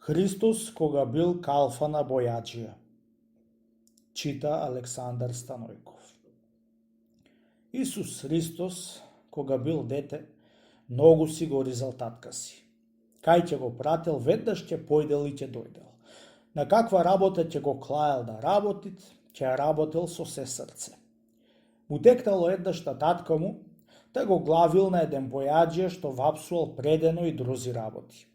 Христос кога бил калфа на бојаджија. Чита Александар Станојков. Исус Христос кога бил дете, многу си го ризал татка си. Кај ќе го прател, веднаш ќе појдел и ќе дојдел. На каква работа ќе го клаел да работит, ќе ја работел со се срце. Му текнало еднаш на татка му, да го главил на еден бојаджија што вапсувал предено и друзи работи.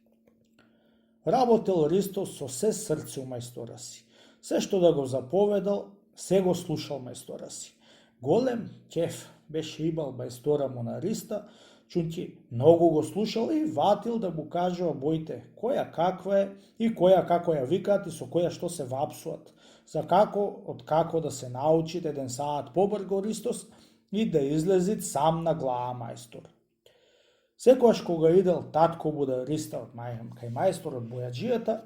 Работел Христос со се срце у мајстора си. Се што да го заповедал, се го слушал мајстора си. Голем кеф беше имал мајстора му на Христа, чунки многу го слушал и ватил да му кажува боите која каква е и која како ја викаат и со која што се вапсуват, за како, од како да се научит еден саат побрго Христос и да излезит сам на глава мајстор. Секојаш кога идел татко му да Христа од кај мајстор од бојаджијата,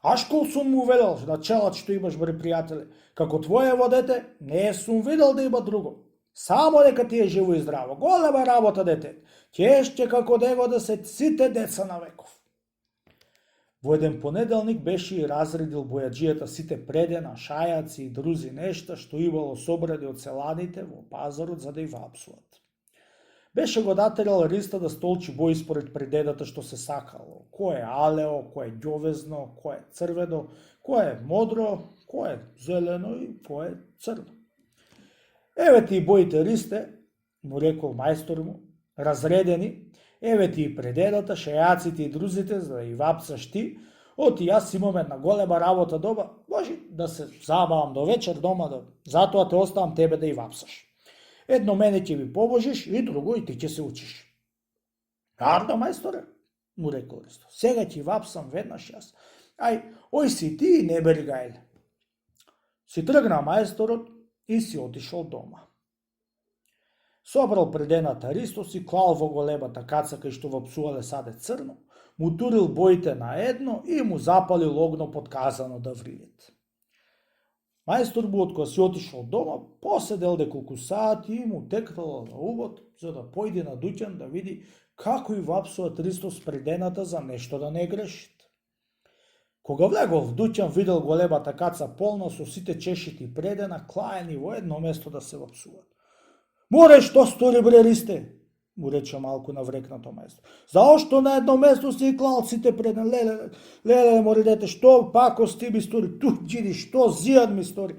ашкол сум му велел на челат што имаш бре пријатели, како твоево дете, не сум видел да има друго. Само дека ти е живо и здраво. Голема работа, дете. Ќе како него да се сите деца на веков. Во еден понеделник беше и разредил бојаджијата сите предена, шајаци и друзи нешта што имало собради од селаните во пазарот за да и вапсуват. Беше го натерал Христа да столчи бои според предедата што се сакало. Кој е алео, кој е ѓовезно, кој е црвено, кој е модро, кој е зелено и кој е црно. Еве ти и боите Христе, му рекол мајстор му, разредени, еве ти и предедата, шајаците и друзите, за да и вапсаш ти, оти јас имам една голема работа дома, може да се забавам до вечер дома, затоа те оставам тебе да и вапсаш. Едно мене ќе ми поможиш и друго и ти ќе се учиш. Гарда, мајсторе, му рекол Христос, сега ќе вапсам веднаш јас. Ај, ој си ти и не бери гајле. Си тргна мајсторот и си отишол дома. Собрал предената Христос и клал во големата каца кај што вапсувале саде црно, му турил боите на едно и му запалил огно подказано да вријет. Мајстор му откога си отишол дома, поседел неколку сати и му текнало на умот за да појде на дуќан да види како и вапсува Христос предената за нешто да не грешит. Кога влегол в дуќан, видел големата каца полна со сите чешити предена, клаени во едно место да се вапсуваат. Море, што стори бре Христе? Му рече малку наврекнато мајстор. Заошто на едно место си клал сите преден? Леле, море дете, што пакости ми стори? Ту џиди, што зијад ми стори?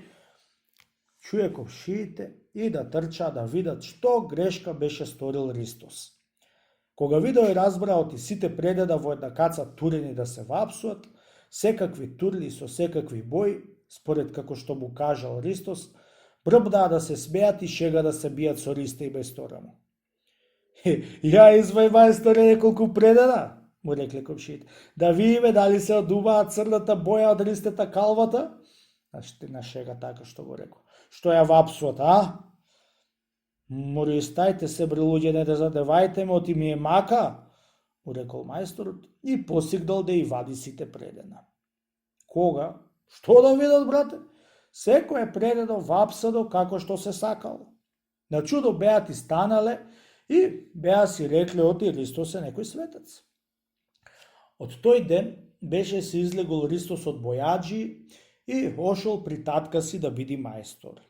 Чуе комшиите и да трча да видат што грешка беше сторил Христос. Кога видел и разбрал ти сите предеда во една каца турени да се вапсуват, секакви турли со секакви бои, според како што му кажал Христос, брбнаа да се смеат и шега да се бијат со Христа и мајстора му. Ја извај мајсторе неколку предена, му рекле комшиите, да видиме дали се одумаат црната боја од Христата калвата, на шега така што го рекол. Што ја вапсуват, а? Мори стајте се бре луѓе, не да задевајте ме, оти ми е мака, му рекол мајсторот и посигнал да и вади сите предена. Кога? Што да видат, брате? Секој е предено вапсано како што се сакало. На чудо беа ти станале и беа си рекле оти Христос е некој светец. Од тој ден беше се излегол Христос од бојаджи и ошол при татка си да биди мајстор.